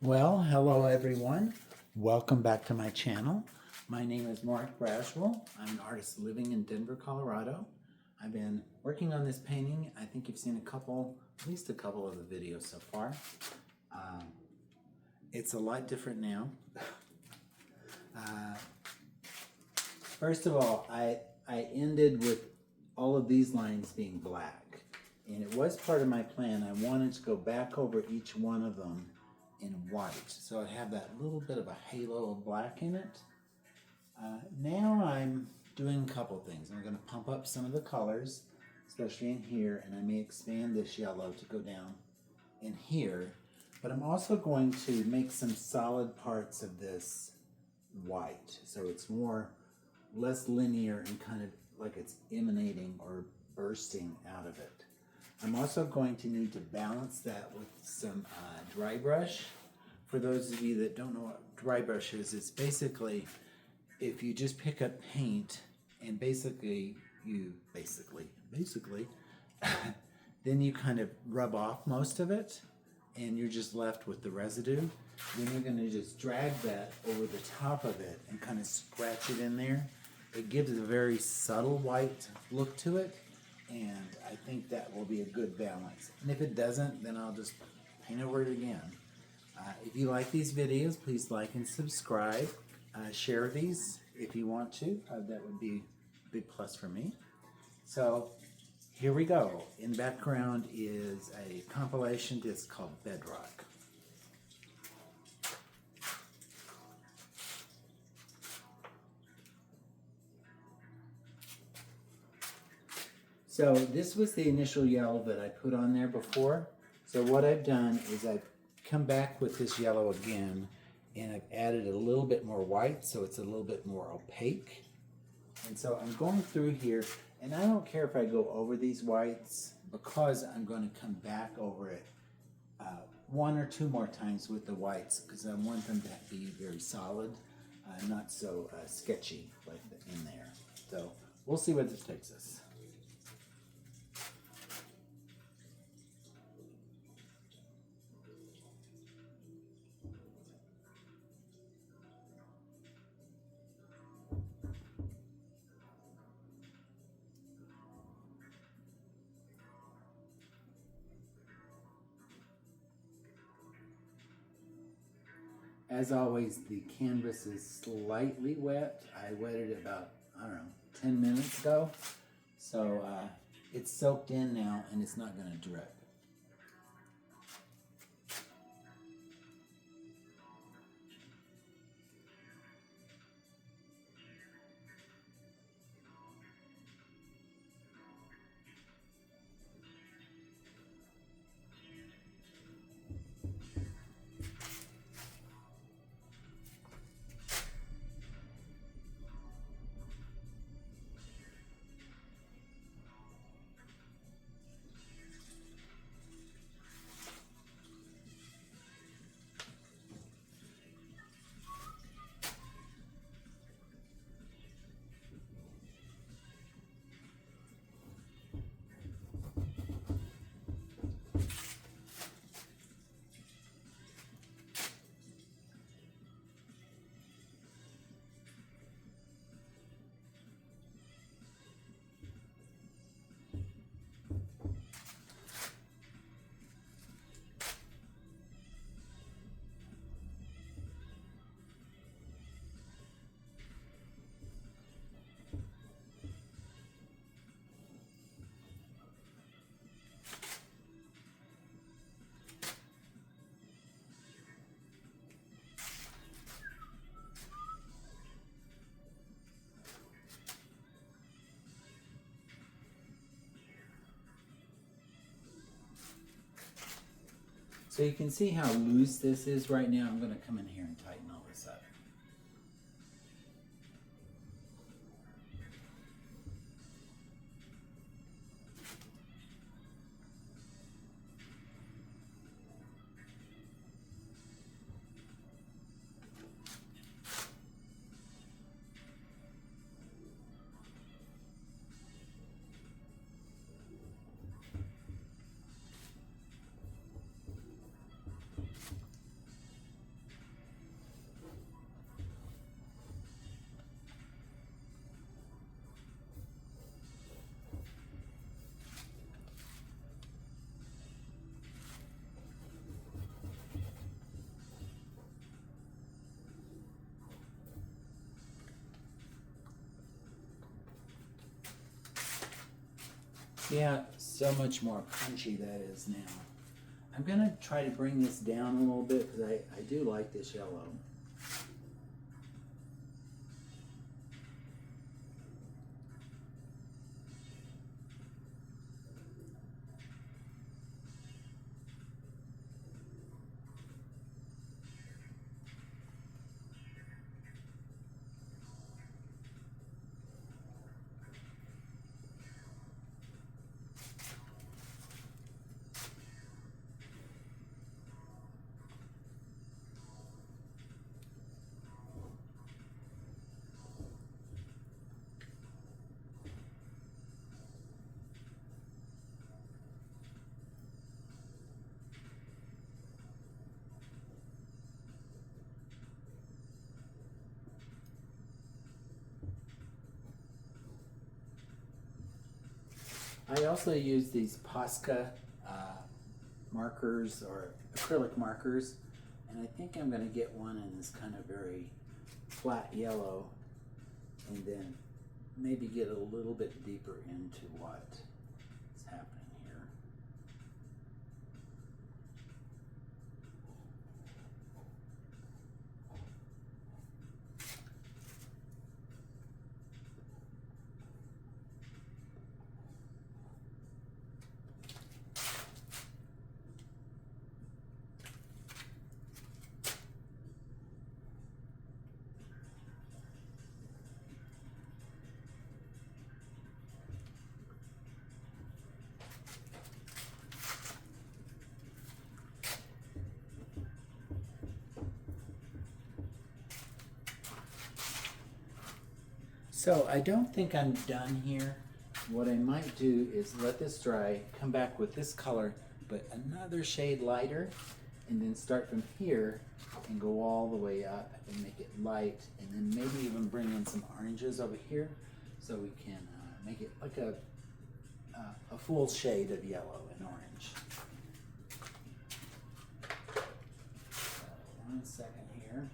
Well, hello everyone. Welcome back to my channel. My name is Mark Braswell. I'm an artist living in Denver, Colorado. I've been working on this painting. I think you've seen at least a couple of the videos so far. It's a lot different now. First of all, I ended with all of these lines being black. And it was part of my plan. I wanted to go back over each one of them in white. So I have that little bit of a halo of black in it. Now I'm doing a couple things. I'm going to pump up some of the colors, especially in here, and I may expand this yellow to go down in here. But I'm also going to make some solid parts of this white. So it's less linear and kind of like it's emanating or bursting out of it. I'm also going to need to balance that with some dry brush. For those of you that don't know what dry brush is, it's basically if you just pick up paint and basically then you kind of rub off most of it and you're just left with the residue. Then you're going to just drag that over the top of it and kind of scratch it in there. It gives a very subtle white look to it, and I think that will be a good balance. And if it doesn't, then I'll just paint over it again. If you like these videos, please like and subscribe. Share these if you want to. That would be a big plus for me. So here we go. In the background is a compilation disc called Bedrock. So this was the initial yellow that I put on there before. So what I've done is I've come back with this yellow again, and I've added a little bit more white, so it's a little bit more opaque. And so I'm going through here, and I don't care if I go over these whites because I'm going to come back over it one or two more times with the whites because I want them to be very solid, not so sketchy like in there. So we'll see where this takes us. As always, the canvas is slightly wet. I wetted it about, 10 minutes ago. So it's soaked in now and it's not going to drip. So you can see how loose this is right now. I'm going to come in here and tighten all this up. See how so much more punchy that is now. I'm gonna try to bring this down a little bit because I do like this yellow. I also use these Posca markers or acrylic markers, and I think I'm going to get one in this kind of very flat yellow, and then maybe get a little bit deeper into what is happening here. So I don't think I'm done here. What I might do is let this dry, come back with this color, but another shade lighter, and then start from here and go all the way up and make it light, and then maybe even bring in some oranges over here so we can make it like a full shade of yellow and orange. So 1 second here.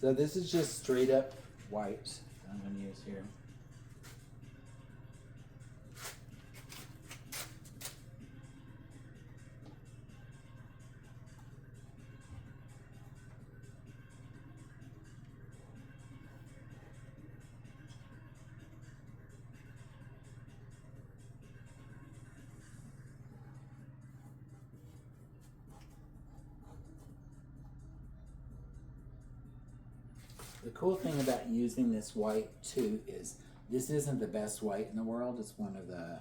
So this is just straight up white I'm going to use here. The cool thing about using this white too is this isn't the best white in the world. It's one of the,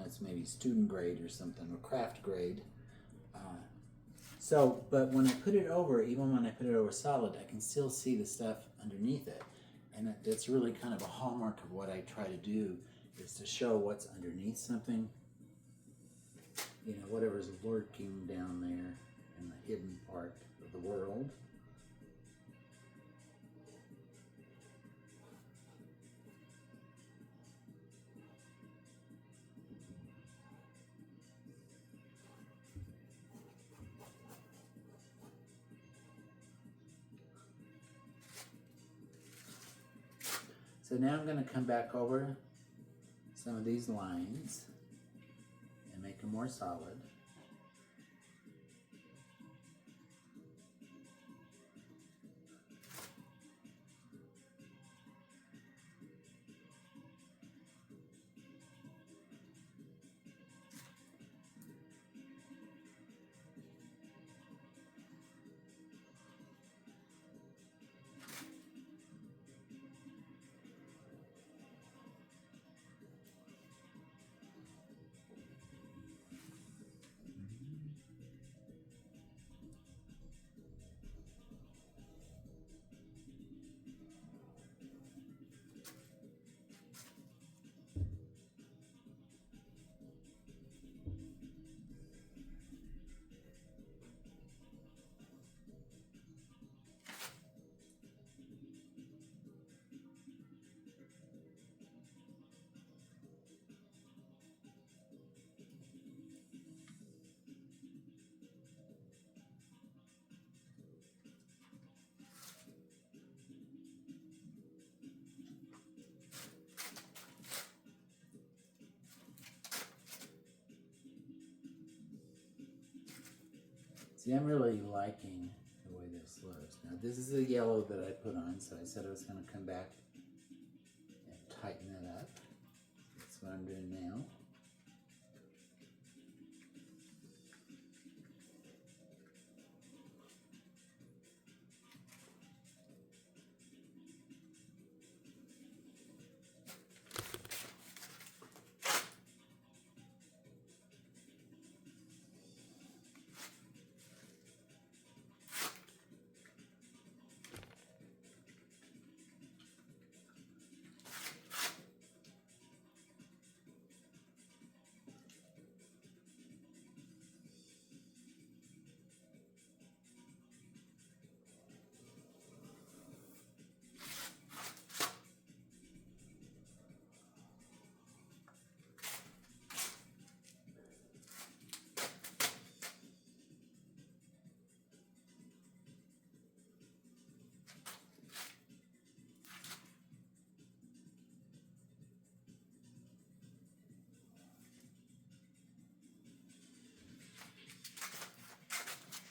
it's maybe student grade or something, or craft grade. But when I put it over, even when I put it over solid, I can still see the stuff underneath it. And that's really kind of a hallmark of what I try to do, is to show what's underneath something. Whatever's lurking down there in the hidden part of the world. So now I'm going to come back over some of these lines and make them more solid. See, I'm really liking the way this looks. Now, this is a yellow that I put on, so I said I was going to come back and tighten it up. That's what I'm doing now.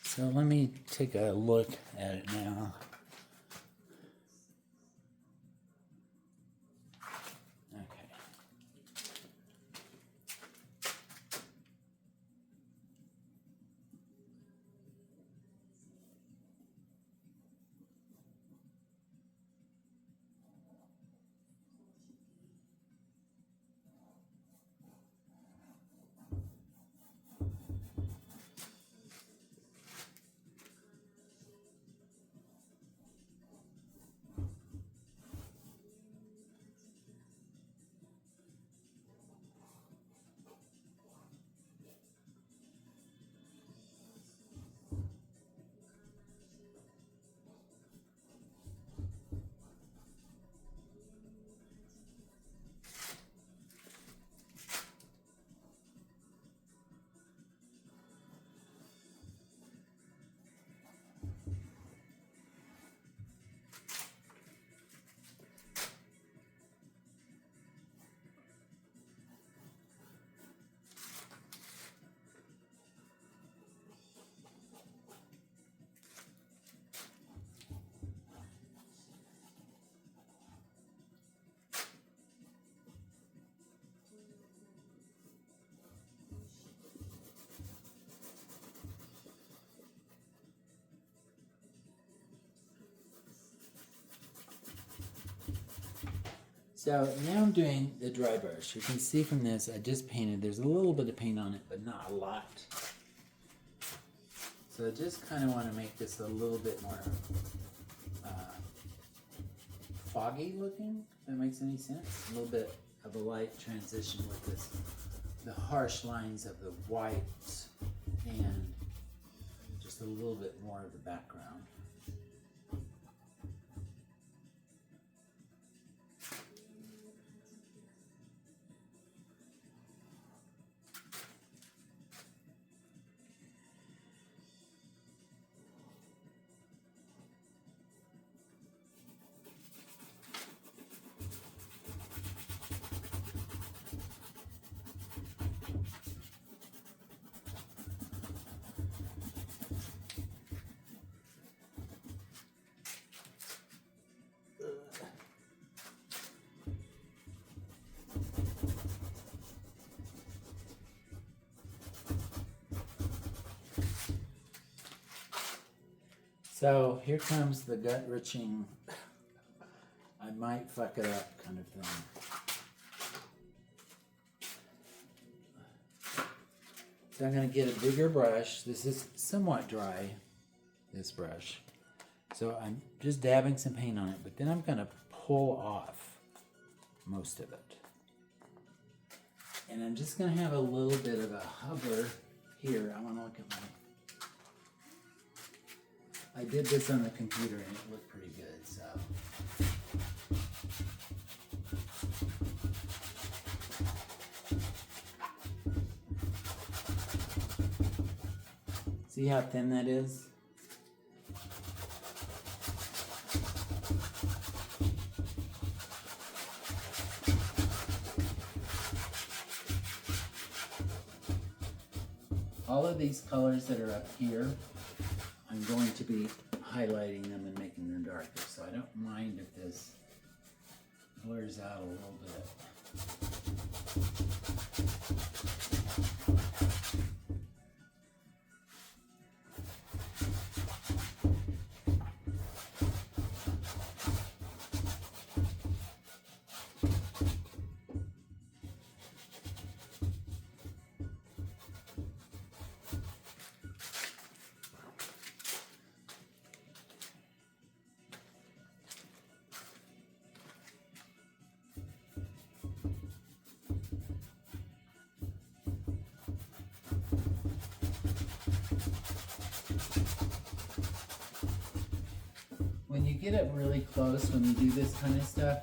So let me take a look at it now. Okay. So now I'm doing the dry brush. You can see from this, I just painted. There's a little bit of paint on it, but not a lot. So I just kind of want to make this a little bit more foggy looking, if that makes any sense. A little bit of a light transition with this, the harsh lines of the whites and just a little bit more of the background. So here comes the gut-wrenching, I might fuck it up kind of thing. So I'm going to get a bigger brush. This is somewhat dry, this brush. So I'm just dabbing some paint on it, but then I'm going to pull off most of it. And I'm just going to have a little bit of a hover here. I want to look at my... I did this on the computer and it looked pretty good, so. See how thin that is? All of these colors that are up here I'm going to be highlighting them and making them darker, so I don't mind if this blurs out a little bit. When you get up really close, when you do this kind of stuff,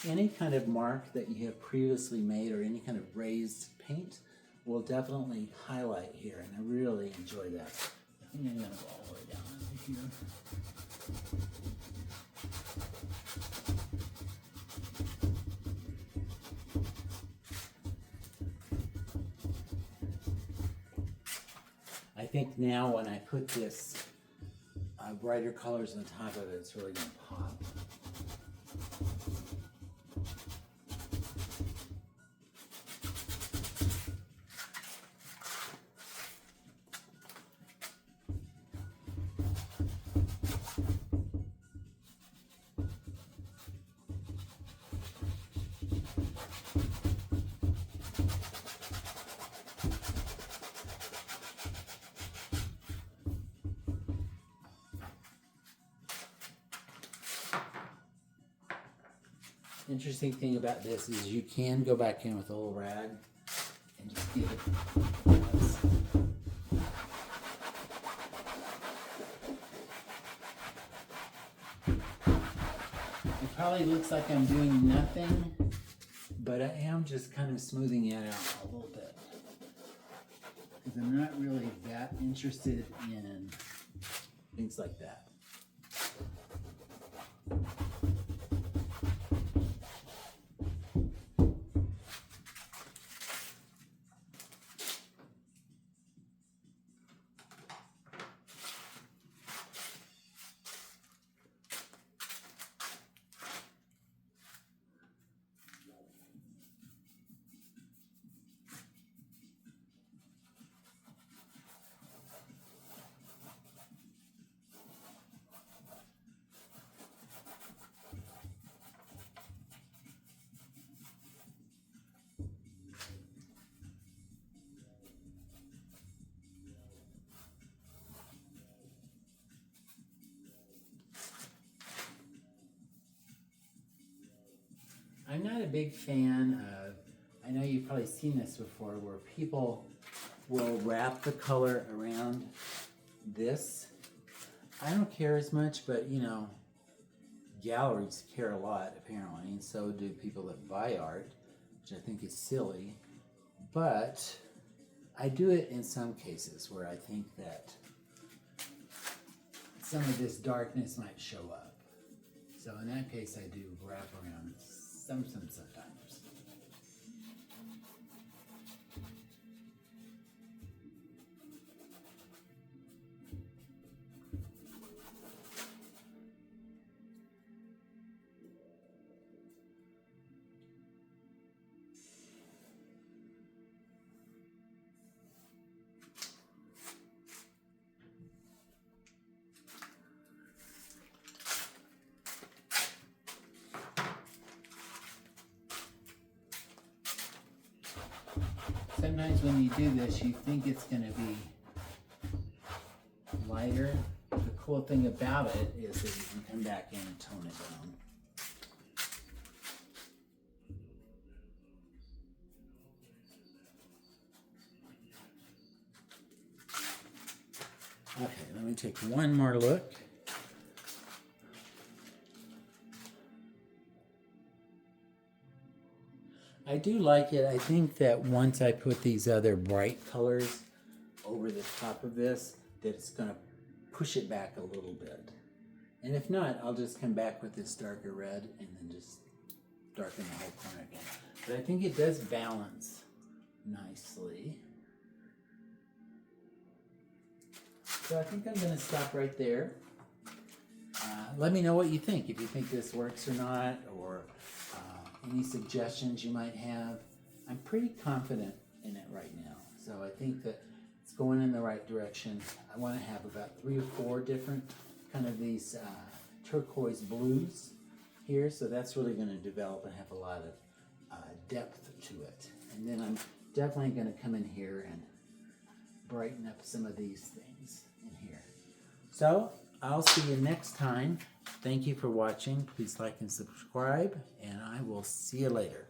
any kind of mark that you have previously made or any kind of raised paint will definitely highlight here, and I really enjoy that. I think I'm gonna go all the way down over here. I think now when I put this brighter colors on top of it, it's really going to pop. Interesting thing about this is you can go back in with a little rag and just give it. It probably looks like I'm doing nothing, but I am just kind of smoothing it out a little bit. Because I'm not really that interested in things like that. I'm not a big fan of, I know you've probably seen this before, where people will wrap the color around this. I don't care as much, but you know, galleries care a lot apparently, and so do people that buy art, which I think is silly. But I do it in some cases where I think that some of this darkness might show up. So in that case, I do wrap around sometimes. Sometimes when you do this, you think it's going to be lighter. The cool thing about it is that you can come back in and tone it down. Okay, let me take one more look. I do like it. I think that once I put these other bright colors over the top of this, that it's going to push it back a little bit. And if not, I'll just come back with this darker red and then just darken the whole corner again. But I think it does balance nicely. So I think I'm going to stop right there. Let me know what you think, if you think this works or not, or any suggestions you might have. I'm pretty confident in it right now, so I think that it's going in the right direction. I want to have about 3 or 4 different kind of these turquoise blues here, so that's really going to develop and have a lot of depth to it. And then I'm definitely going to come in here and brighten up some of these things in here. So I'll see you next time. Thank you for watching. Please like and subscribe, and I will see you later.